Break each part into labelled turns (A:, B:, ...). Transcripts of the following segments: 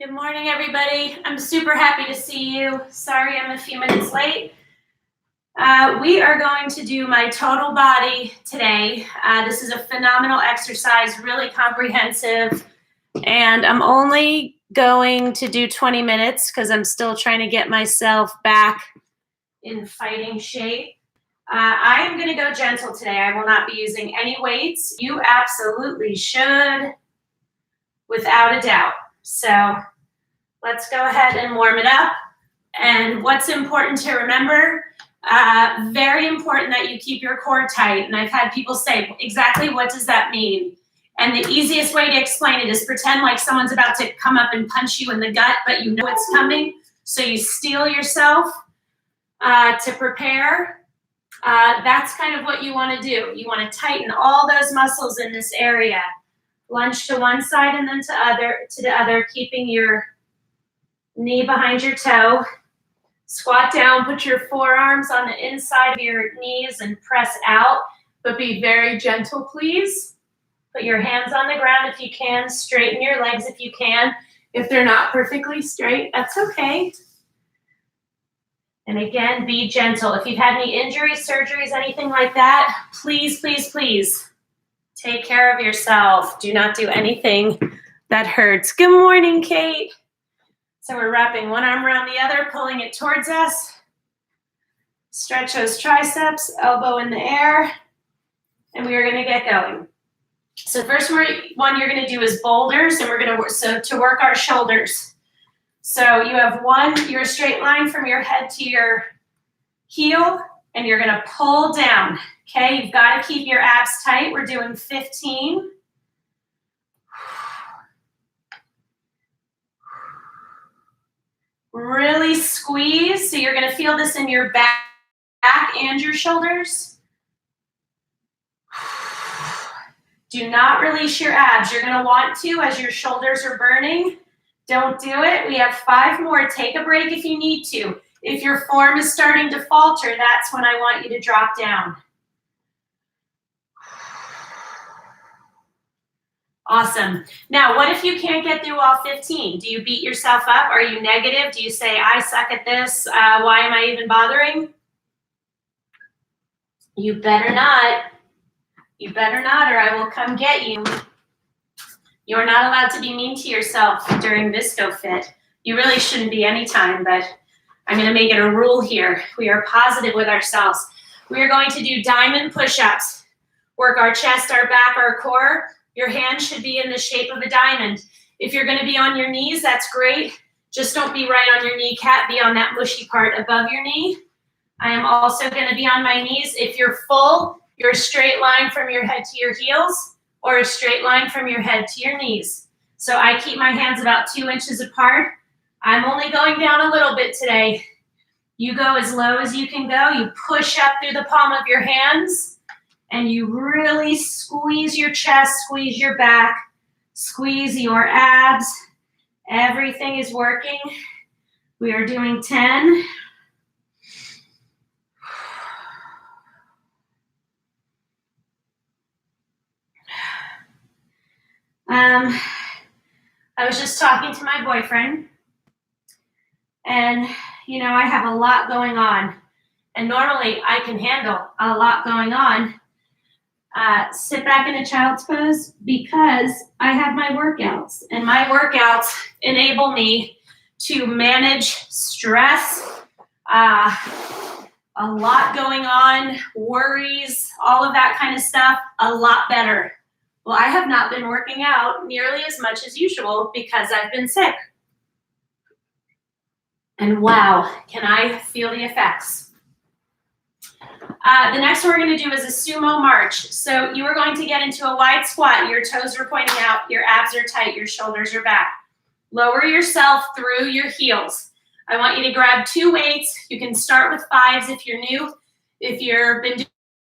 A: Good morning, everybody. I'm super happy to see you. Sorry I'm a few minutes late. We are going to do my total body today. This is a phenomenal exercise, really comprehensive, and I'm only going to do 20 minutes because I'm still trying to get myself back in fighting shape. I am going to go gentle today. I will not be using any weights. You absolutely should, without a doubt. So let's go ahead and warm it up. And what's important to remember, very important that you keep your core tight. And I've had people say, exactly what does that mean? And the easiest way to explain it is pretend like someone's about to come up and punch you in the gut, but you know it's coming. So you steel yourself to prepare. That's kind of what you want to do. You want to tighten all those muscles in this area. Lunge to one side and then to the other, keeping your knee behind your toe. Squat down, put your forearms on the inside of your knees and press out, but be very gentle, please. Put your hands on the ground if you can. Straighten your legs if you can. If they're not perfectly straight, that's okay. And again, be gentle. If you've had any injuries, surgeries, anything like that, please, please, please take care of yourself. Do not do anything that hurts. Good morning, Kate. So we're wrapping one arm around the other, pulling it towards us. Stretch those triceps, elbow in the air, and we are going to get going. So first one you're going to do is boulders, and we're going to work our shoulders. So you have your straight line from your head to your heel, and you're going to pull down. Okay, you've got to keep your abs tight. We're doing 15. Really squeeze. So you're going to feel this in your back and your shoulders. Do not release your abs. You're going to want to as your shoulders are burning. Don't do it. We have 5 more. Take a break if you need to. If your form is starting to falter, that's when I want you to drop down. Awesome. Now, what if you can't get through all 15? Do you beat yourself up? Are you negative? Do you say, I suck at this? Why am I even bothering? You better not. You better not, or I will come get you. You're not allowed to be mean to yourself during ViscoFit. You really shouldn't be anytime, but I'm going to make it a rule here. We are positive with ourselves. We are going to do diamond push-ups. Work our chest, our back, our core. Your hand should be in the shape of a diamond. If you're going to be on your knees, that's great. Just don't be right on your kneecap. Be on that mushy part above your knee. I am also going to be on my knees. If you're full, you're a straight line from your head to your heels or a straight line from your head to your knees. So I keep my hands about 2 inches apart. I'm only going down a little bit today. You go as low as you can go. You push up through the palm of your hands. And you really squeeze your chest, squeeze your back, squeeze your abs. Everything is working. We are doing 10. I was just talking to my boyfriend, and I have a lot going on. And normally I can handle a lot going on. Sit back in a child's pose because I have my workouts, and my workouts enable me to manage stress, a lot going on, worries, all of that kind of stuff, a lot better. Well, I have not been working out nearly as much as usual because I've been sick. And wow, can I feel the effects. The next one we're going to do is a sumo march. So you are going to get into a wide squat. Your toes are pointing out. Your abs are tight. Your shoulders are back. Lower yourself through your heels. I want you to grab 2 weights. You can start with 5s if you're new. If you've been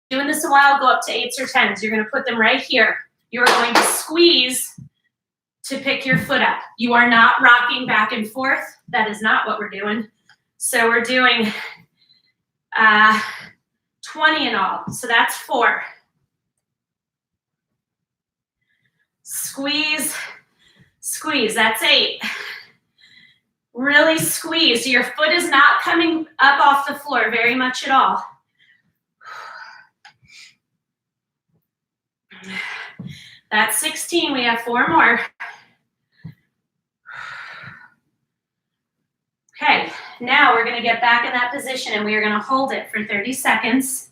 A: doing this a while, go up to 8s or 10s. You're going to put them right here. You're going to squeeze to pick your foot up. You are not rocking back and forth. That is not what we're doing. So we're doing 20 in all. So that's 4. Squeeze, squeeze. That's 8. Really squeeze. Your foot is not coming up off the floor very much at all. That's 16. We have 4 more. Okay, now we're going to get back in that position and we are going to hold it for 30 seconds.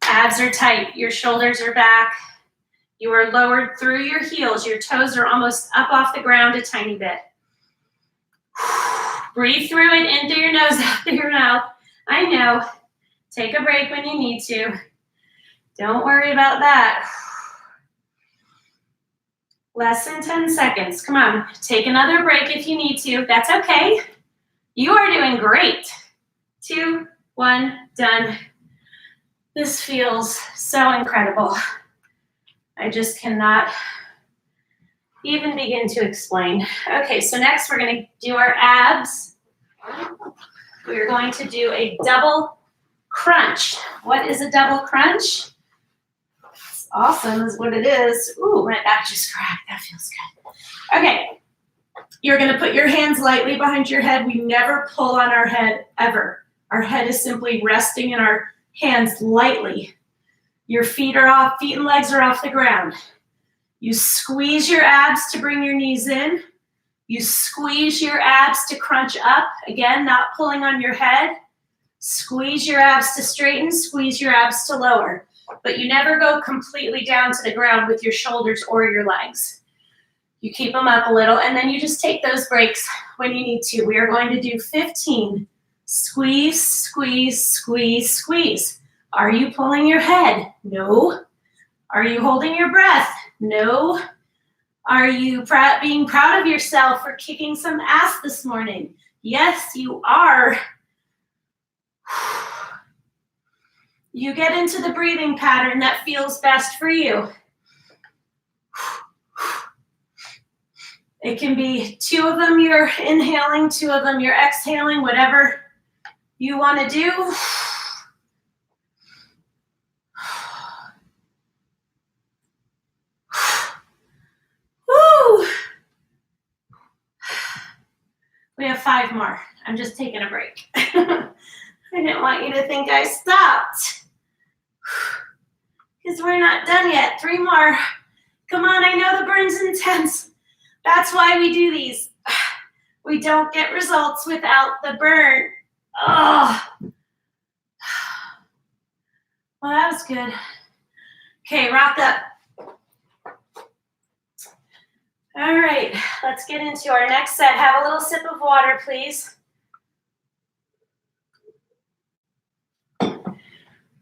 A: Abs are tight. Your shoulders are back. You are lowered through your heels. Your toes are almost up off the ground a tiny bit. Breathe through it, in through your nose, out through your mouth. I know. Take a break when you need to. Don't worry about that. Less than 10 seconds. Come on. Take another break if you need to. That's okay. You are doing great. 2, 1, done. This feels so incredible. I just cannot even begin to explain. Okay, so next we're going to do our abs. We're going to do a double crunch. What is a double crunch? It's awesome is what it is. Ooh, my back just cracked. That feels good. Okay, you're going to put your hands lightly behind your head. We never pull on our head ever. Our head is simply resting in our hands lightly. Your feet and legs are off the ground. You squeeze your abs to bring your knees in. You squeeze your abs to crunch up. Again, not pulling on your head. Squeeze your abs to straighten, squeeze your abs to lower. But you never go completely down to the ground with your shoulders or your legs. You keep them up a little, and then you just take those breaks when you need to. We are going to do 15. Squeeze, squeeze, squeeze, squeeze. Are you pulling your head? No. Are you holding your breath? No. Are you being proud of yourself for kicking some ass this morning? Yes, you are. You get into the breathing pattern that feels best for you. It can be 2 of them you're inhaling, 2 of them you're exhaling, whatever you want to do. Woo! We have 5 more. I'm just taking a break. I didn't want you to think I stopped. Because we're not done yet. 3 more. Come on, I know the burn's intense. That's why we do these. We don't get results without the burn. Oh. Well, that was good. Okay, rock up. All right, let's get into our next set. Have a little sip of water, please.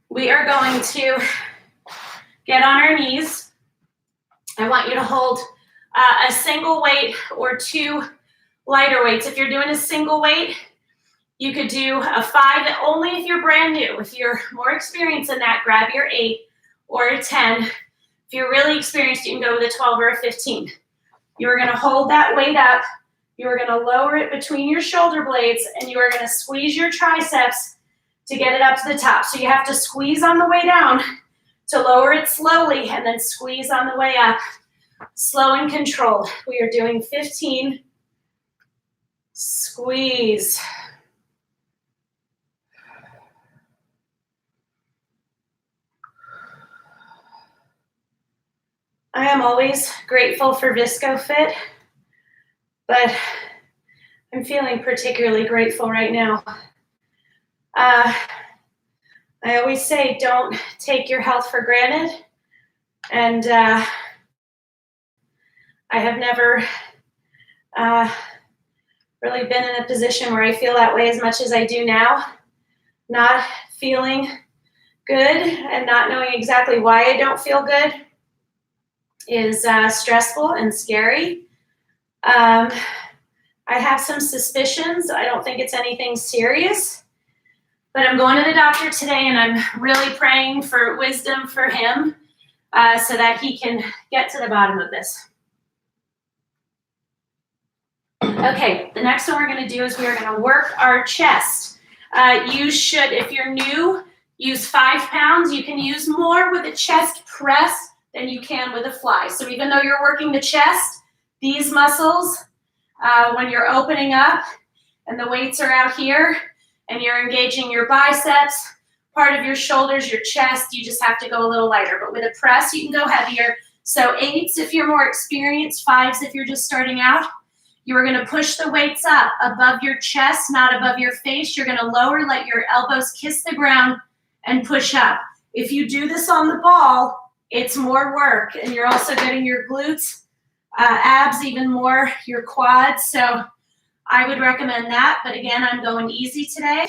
A: We are going to get on our knees. I want you to hold a single weight or 2 lighter weights. If you're doing a single weight, you could do a 5 only if you're brand new. If you're more experienced than that, grab your 8 or a 10. If you're really experienced, you can go with a 12 or a 15. You are going to hold that weight up. You are going to lower it between your shoulder blades, and you are going to squeeze your triceps to get it up to the top. So you have to squeeze on the way down to lower it slowly, and then squeeze on the way up. Slow and controlled. We are doing 15. Squeeze. I am always grateful for ViscoFit, but I'm feeling particularly grateful right now. I always say don't take your health for granted, and I have never really been in a position where I feel that way as much as I do now. Not feeling good and not knowing exactly why I don't feel good is stressful and scary. I have some suspicions. I don't think it's anything serious, but I'm going to the doctor today, and I'm really praying for wisdom for him so that he can get to the bottom of this. Okay, the next one we're going to do is we are going to work our chest. You should, if you're new, use 5 pounds. You can use more with a chest press than you can with a fly. So even though you're working the chest, These muscles, when you're opening up and the weights are out here and you're engaging your biceps, part of your shoulders, your chest, you just have to go a little lighter. But with a press, you can go heavier. So 8s if you're more experienced, 5s if you're just starting out. You are going to push the weights up above your chest, not above your face. You're going to lower, let your elbows kiss the ground, and push up. If you do this on the ball, it's more work, and you're also getting your glutes, abs even more, your quads. So I would recommend that, but again, I'm going easy today.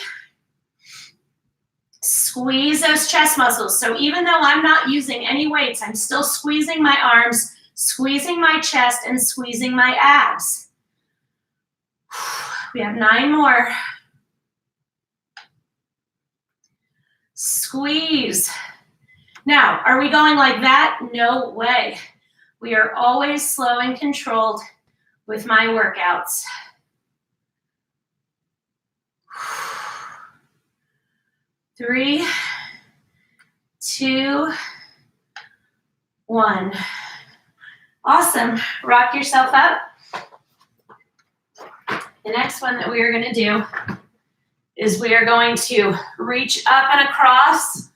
A: Squeeze those chest muscles. So even though I'm not using any weights, I'm still squeezing my arms, squeezing my chest, and squeezing my abs. We have 9 more. Squeeze. Now, are we going like that? No way. We are always slow and controlled with my workouts. 3, 2, 1. Awesome. Rock yourself up. The next one that we are going to do is we are going to reach up and across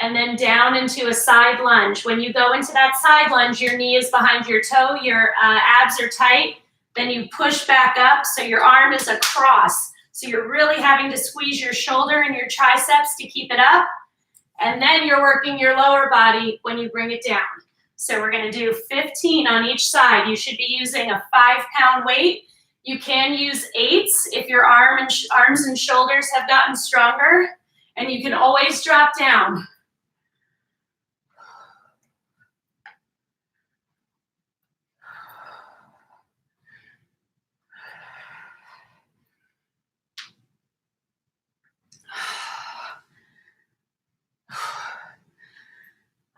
A: and then down into a side lunge. When you go into that side lunge, your knee is behind your toe, your abs are tight, then you push back up so your arm is across. So you're really having to squeeze your shoulder and your triceps to keep it up, and then you're working your lower body when you bring it down. So we're going to do 15 on each side. You should be using a 5-pound weight. You can use 8s if your arms and shoulders have gotten stronger, and you can always drop down.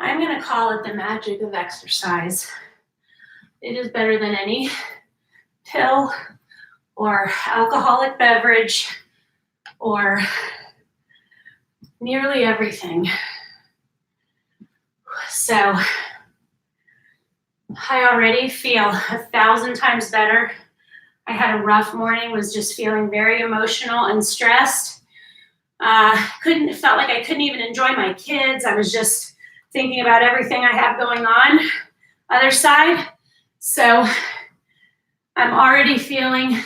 A: I'm going to call it the magic of exercise. It is better than any pill or alcoholic beverage or nearly everything. So I already feel 1,000 times better. I had a rough morning, was just feeling very emotional and stressed. Felt like I couldn't even enjoy my kids. I was just thinking about everything I have going on. Other side. So I'm already feeling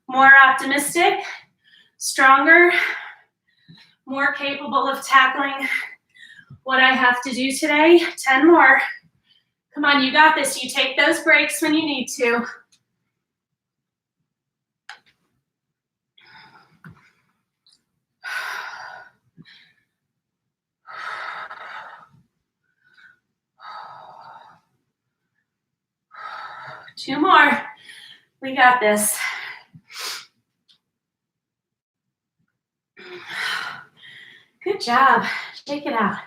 A: more optimistic, stronger, more capable of tackling what I have to do today. 10 more. Come on, you got this. You take those breaks when you need to. Two more. We got this. Good job. Shake it out.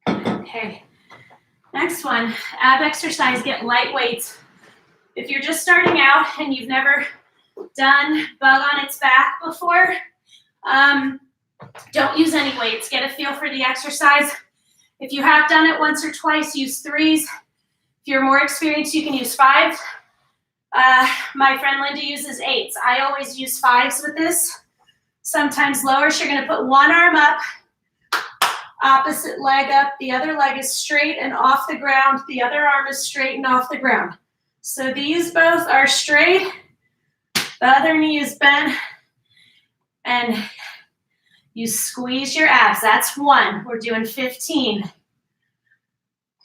A: Okay. Next one, ab exercise, get light weights. If you're just starting out and you've never done bug on its back before, don't use any weights. Get a feel for the exercise. If you have done it once or twice, use 3s. If you're more experienced, you can use 5s. My friend Linda uses 8s. I always use 5s with this. Sometimes lower. So you're going to put one arm up, opposite leg up. The other leg is straight and off the ground. The other arm is straight and off the ground. So these both are straight. The other knee is bent. And you squeeze your abs. That's 1. We're doing 15.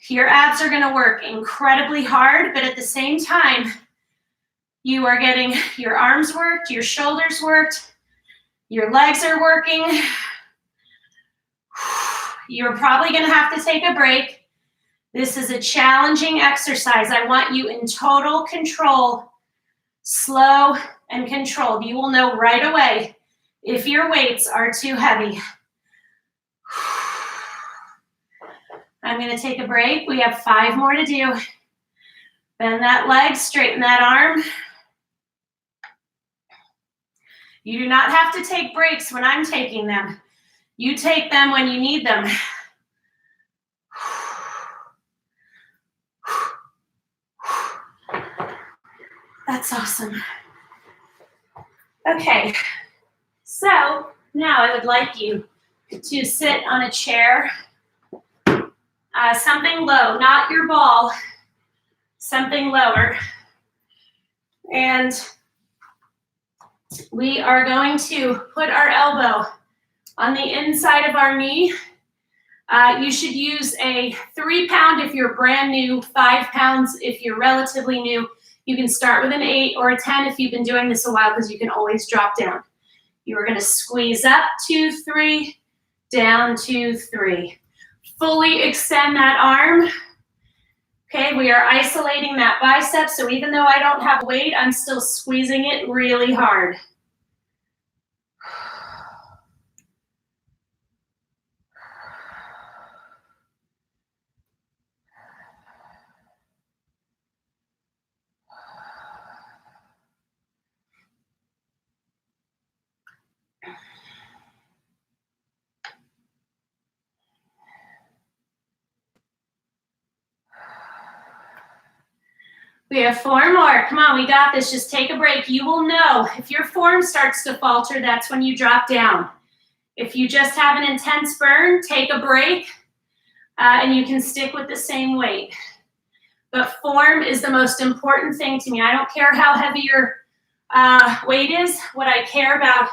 A: Your abs are going to work incredibly hard, but at the same time, you are getting your arms worked, your shoulders worked, your legs are working. You're probably going to have to take a break. This is a challenging exercise. I want you in total control, slow and controlled. You will know right away if your weights are too heavy. I'm going to take a break. We have 5 more to do. Bend that leg, straighten that arm. You do not have to take breaks when I'm taking them. You take them when you need them. That's awesome. Okay, so now I would like you to sit on a chair, something low, not your ball, something lower. And we are going to put our elbow on the inside of our knee. You should use a 3 pound if you're brand new, 5 pounds if you're relatively new. You can start with an 8 or a 10 if you've been doing this a while, because you can always drop down. You are going to squeeze up, 2, 3, down, 2, 3. Fully extend that arm. Okay, we are isolating that bicep, so even though I don't have weight, I'm still squeezing it really hard. We have 4 more. Come on, we got this. Just take a break. You will know if your form starts to falter, that's when you drop down. If you just have an intense burn, take a break, and you can stick with the same weight. But form is the most important thing to me. I don't care how heavy your weight is. What I care about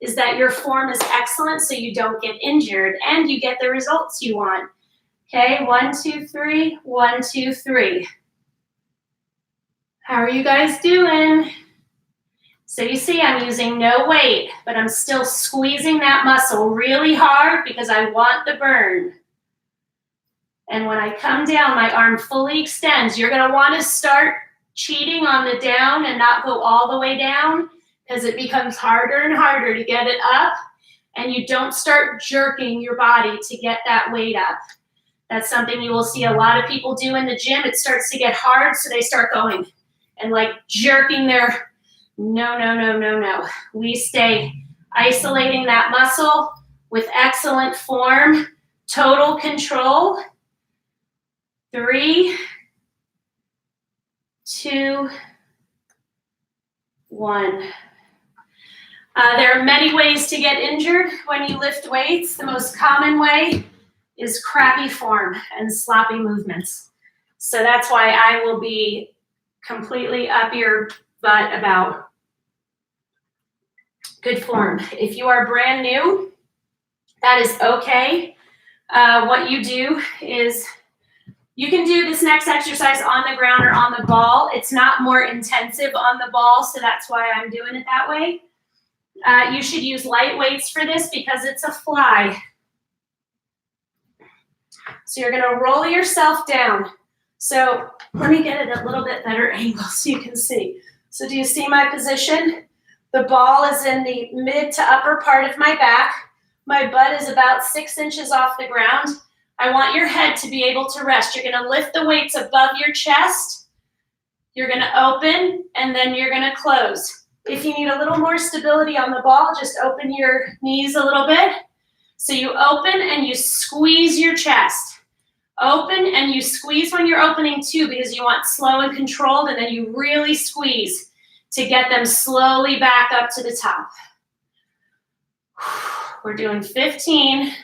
A: is that your form is excellent so you don't get injured and you get the results you want. Okay, 1, 2, 3, 1, 2, 3. How are you guys doing? So you see I'm using no weight, but I'm still squeezing that muscle really hard because I want the burn. And when I come down, my arm fully extends. You're gonna wanna start cheating on the down and not go all the way down, because it becomes harder and harder to get it up, and you don't start jerking your body to get that weight up. That's something you will see a lot of people do in the gym. It starts to get hard, so they start going and like jerking their, no, no, no, no, no. We stay isolating that muscle with excellent form, total control. 3, 2, 1. There are many ways to get injured when you lift weights. The most common way is crappy form and sloppy movements. So that's why I will be completely up your butt about good form. If you are brand new, that is okay. What you do is you can do this next exercise on the ground or on the ball. It's not more intensive on the ball, so that's why I'm doing it that way. You should use light weights for this because it's a fly. So you're gonna roll yourself down. So let me get it a little bit better angle so you can see. So do you see my position? The ball is in the mid to upper part of my back. My butt is about 6 inches off the ground. I want your head to be able to rest. You're gonna lift the weights above your chest. You're gonna open, and then you're gonna close. If you need a little more stability on the ball, just open your knees a little bit. So you open and you squeeze your chest. Open and you squeeze when you're opening too, because you want slow and controlled, and then you really squeeze to get them slowly back up to the top. We're doing 15.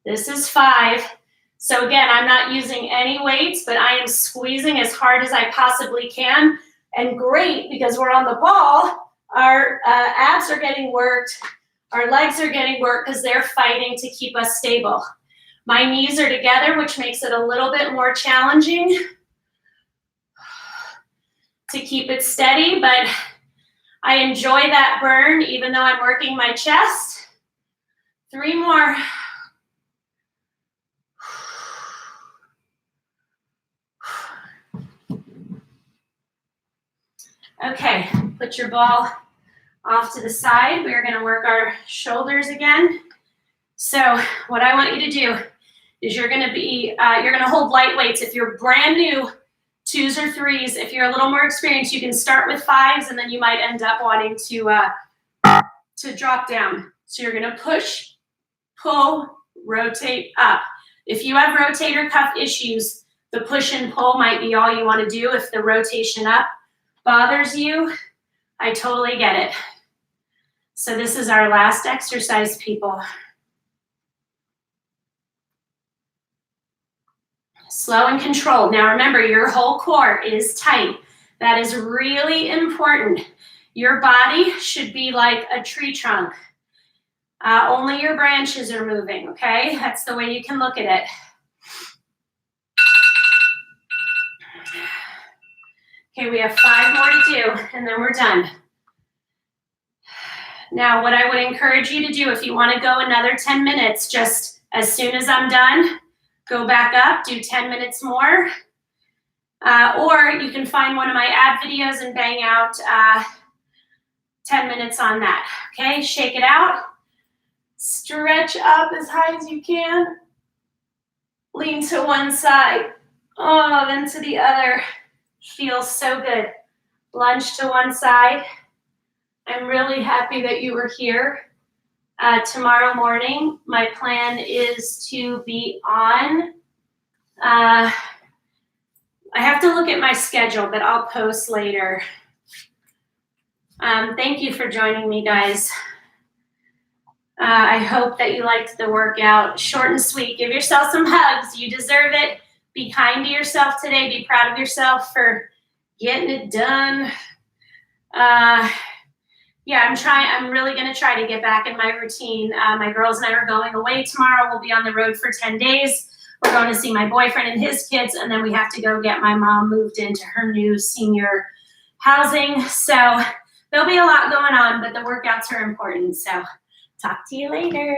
A: This is 5. So again, I'm not using any weights, but I am squeezing as hard as I possibly can. And great, because we're on the ball, our abs are getting worked, our legs are getting worked because they're fighting to keep us stable. My knees are together, which makes it a little bit more challenging to keep it steady, but I enjoy that burn even though I'm working my chest. 3 more. Okay, put your ball off to the side. We're gonna work our shoulders again. So what I want you to do is you're gonna hold light weights. If you're brand new, 2s or 3s. If you're a little more experienced, you can start with 5s, and then you might end up wanting to drop down. So you're gonna push, pull, rotate up. If you have rotator cuff issues, the push and pull might be all you wanna do. If the rotation up bothers you, I totally get it. So this is our last exercise, people. Slow and controlled. Now remember, your whole core is tight. That is really important. Your body should be like a tree trunk. Only your branches are moving, okay? That's the way you can look at it. Okay, we have 5 more to do, and then we're done. Now, what I would encourage you to do, if you want to go another 10 minutes, just as soon as I'm done, go back up, do 10 minutes more. Or you can find one of my ab videos and bang out 10 minutes on that. Okay, shake it out. Stretch up as high as you can. Lean to one side. Oh, then to the other. Feels so good. Lunge to one side. I'm really happy that you were here. Tomorrow morning, my plan is to be on. I have to look at my schedule, but I'll post later. Thank you for joining me, guys. I hope that you liked the workout. Short and sweet. Give yourself some hugs. You deserve it. Be kind to yourself today. Be proud of yourself for getting it done. Yeah, I'm really going to try to get back in my routine. My girls and I are going away tomorrow. We'll be on the road for 10 days. We're going to see my boyfriend and his kids, and then we have to go get my mom moved into her new senior housing. So there'll be a lot going on, but the workouts are important. So talk to you later.